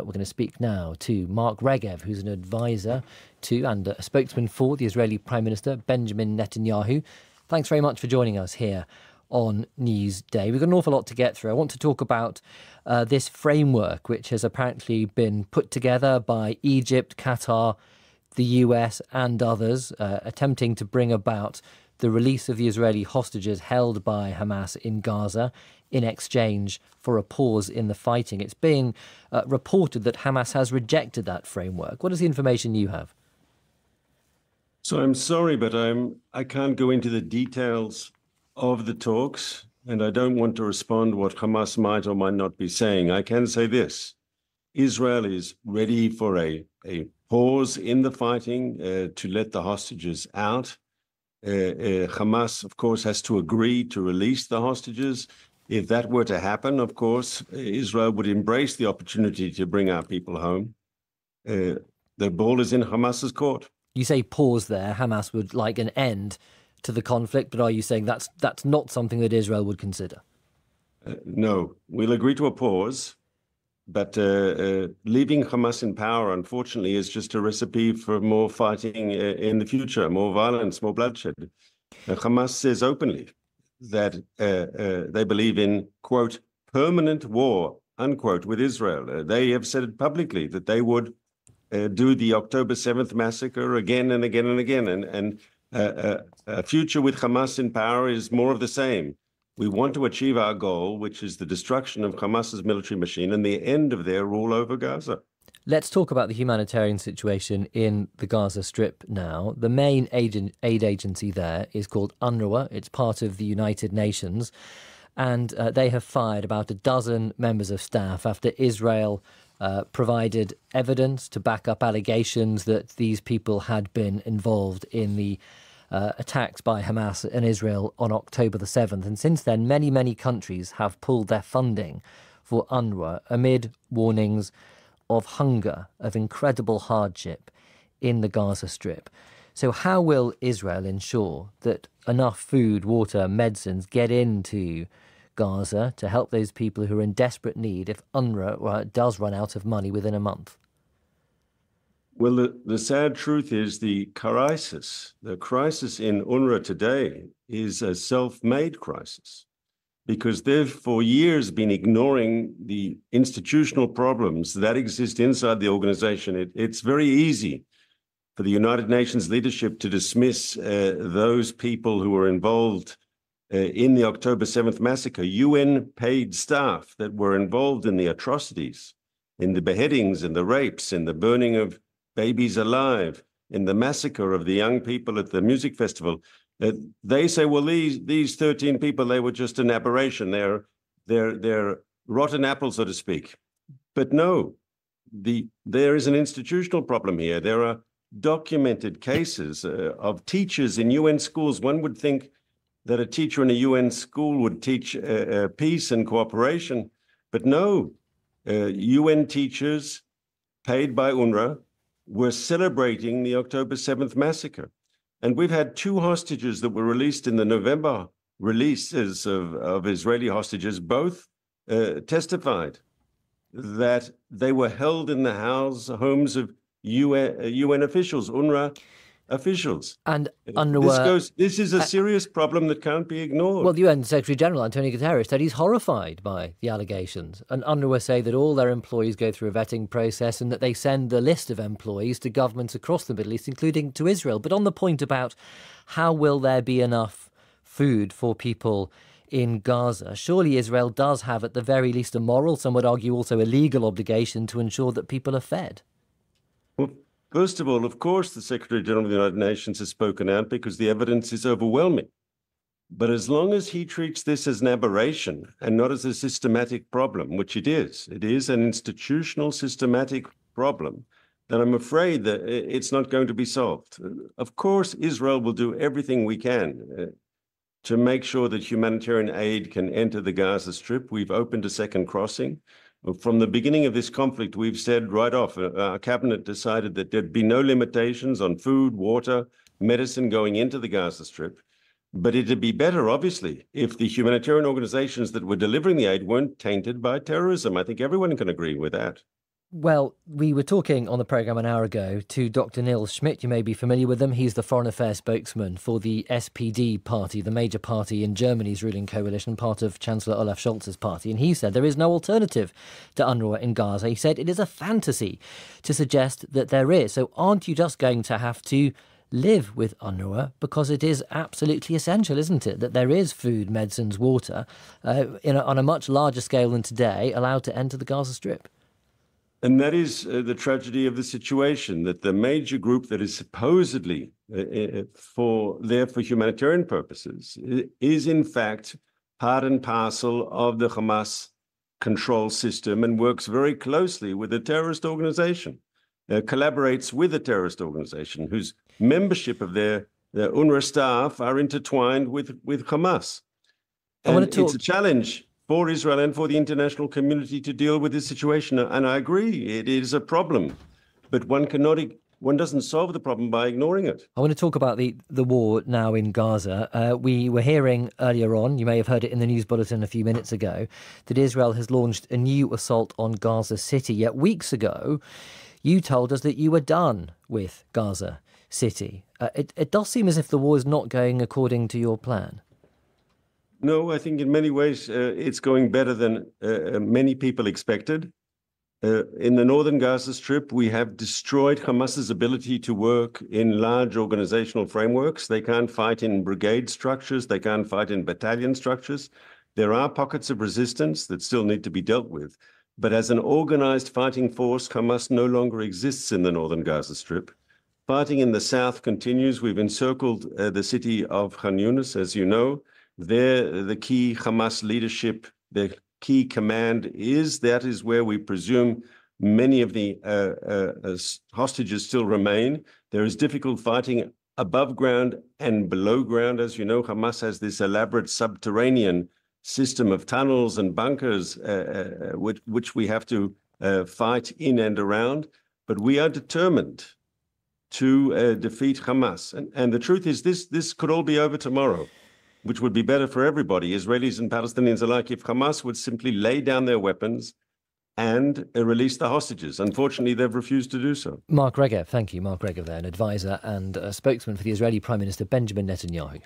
We're going to speak now to Mark Regev, who's an advisor to and a spokesman for the Israeli Prime Minister, Benjamin Netanyahu. Thanks very much for joining us here on Newsday. We've got an awful lot to get through. I want to talk about this framework, which has apparently been put together by Egypt, Qatar, the US and others, attempting to bring about the release of the Israeli hostages held by Hamas in Gaza in exchange for a pause in the fighting. It's being reported that Hamas has rejected that framework. What is the information you have? So I'm sorry, but I can't go into the details of the talks, and I don't want to respond what Hamas might or might not be saying. I can say this: Israel is ready for a pause in the fighting to let the hostages out. Hamas, of course, has to agree to release the hostages. If that were to happen, of course, Israel would embrace the opportunity to bring our people home. The ball is in Hamas's court. You say pause there. Hamas would like an end to the conflict, but are you saying that's not something that Israel would consider? No, we'll agree to a pause, but leaving Hamas in power, unfortunately, is just a recipe for more fighting in the future, more violence, more bloodshed. Hamas says openly that they believe in, quote, permanent war, unquote, with Israel. They have said it publicly that they would do the October 7th massacre again and again and again. And a future with Hamas in power is more of the same. We want to achieve our goal, which is the destruction of Hamas's military machine and the end of their rule over Gaza. Let's talk about the humanitarian situation in the Gaza Strip now. The main aid agency there is called UNRWA. It's part of the United Nations. And they have fired about a dozen members of staff after Israel provided evidence to back up allegations that these people had been involved in the attacks by Hamas and Israel on October the 7th. And since then, many, many countries have pulled their funding for UNRWA amid warnings of hunger, of incredible hardship in the Gaza Strip. So how will Israel ensure that enough food, water, medicines get into Gaza to help those people who are in desperate need if UNRWA does run out of money within a month? Well, the sad truth is the crisis in UNRWA today is a self-made crisis, because they've for years been ignoring the institutional problems that exist inside the organization. It's very easy for the United Nations leadership to dismiss those people who were involved in the October 7th massacre, UN-paid staff that were involved in the atrocities, in the beheadings, in the rapes, in the burning of babies alive, in the massacre of the young people at the music festival. They say, well, these 13 people, they were just an aberration. They're rotten apples, so to speak. But no, there is an institutional problem here. There are documented cases of teachers in UN schools. One would think that a teacher in a UN school would teach peace and cooperation, but no, UN teachers paid by UNRWA were celebrating the October 7th massacre. And we've had two hostages that were released in the November releases of Israeli hostages. Both testified that they were held in the homes of UN officials, UNRWA officials. And UNRWA... This is a serious problem that can't be ignored. Well, the UN Secretary General, Antonio Guterres, said he's horrified by the allegations. And UNRWA say that all their employees go through a vetting process and that they send the list of employees to governments across the Middle East, including to Israel. But on the point about how will there be enough food for people in Gaza, surely Israel does have at the very least a moral, some would argue also a legal obligation to ensure that people are fed. Well, first of all, of course, the Secretary General of the United Nations has spoken out because the evidence is overwhelming. But as long as he treats this as an aberration and not as a systematic problem, which it is an institutional systematic problem, then I'm afraid that it's not going to be solved. Of course, Israel will do everything we can to make sure that humanitarian aid can enter the Gaza Strip. We've opened a second crossing. From the beginning of this conflict, we've said right off, our cabinet decided that there'd be no limitations on food, water, medicine going into the Gaza Strip. But it'd be better, obviously, if the humanitarian organizations that were delivering the aid weren't tainted by terrorism. I think everyone can agree with that. Well, we were talking on the programme an hour ago to Dr. Nils Schmidt. You may be familiar with him. He's the foreign affairs spokesman for the SPD party, the major party in Germany's ruling coalition, part of Chancellor Olaf Scholz's party. And he said there is no alternative to UNRWA in Gaza. He said it is a fantasy to suggest that there is. So aren't you just going to have to live with UNRWA, because it is absolutely essential, isn't it, that there is food, medicines, water on a much larger scale than today allowed to enter the Gaza Strip? And that is the tragedy of the situation, that the major group that is supposedly for humanitarian purposes is in fact part and parcel of the Hamas control system and works very closely with a terrorist organization, collaborates with a terrorist organization whose membership of their UNRWA staff are intertwined with Hamas. And it's a challenge for Israel and for the international community to deal with this situation. And I agree, it is a problem, but one doesn't solve the problem by ignoring it. I want to talk about the war now in Gaza. We were hearing earlier on, you may have heard it in the news bulletin a few minutes ago, that Israel has launched a new assault on Gaza City. Yet weeks ago, you told us that you were done with Gaza City. It does seem as if the war is not going according to your plan. No, I think in many ways it's going better than many people expected. In the northern Gaza Strip, we have destroyed Hamas's ability to work in large organizational frameworks. They can't fight in brigade structures. They can't fight in battalion structures. There are pockets of resistance that still need to be dealt with. But as an organized fighting force, Hamas no longer exists in the northern Gaza Strip. Fighting in the south continues. We've encircled the city of Khan Yunis, as you know. There, the key Hamas leadership, the key command is. That is where we presume many of the hostages still remain. There is difficult fighting above ground and below ground. As you know, Hamas has this elaborate subterranean system of tunnels and bunkers, which we have to fight in and around. But we are determined to defeat Hamas. And the truth is, this could all be over tomorrow, which would be better for everybody, Israelis and Palestinians alike, if Hamas would simply lay down their weapons and release the hostages. Unfortunately, they've refused to do so. Mark Regev, thank you. Mark Regev there, an advisor and a spokesman for the Israeli Prime Minister Benjamin Netanyahu.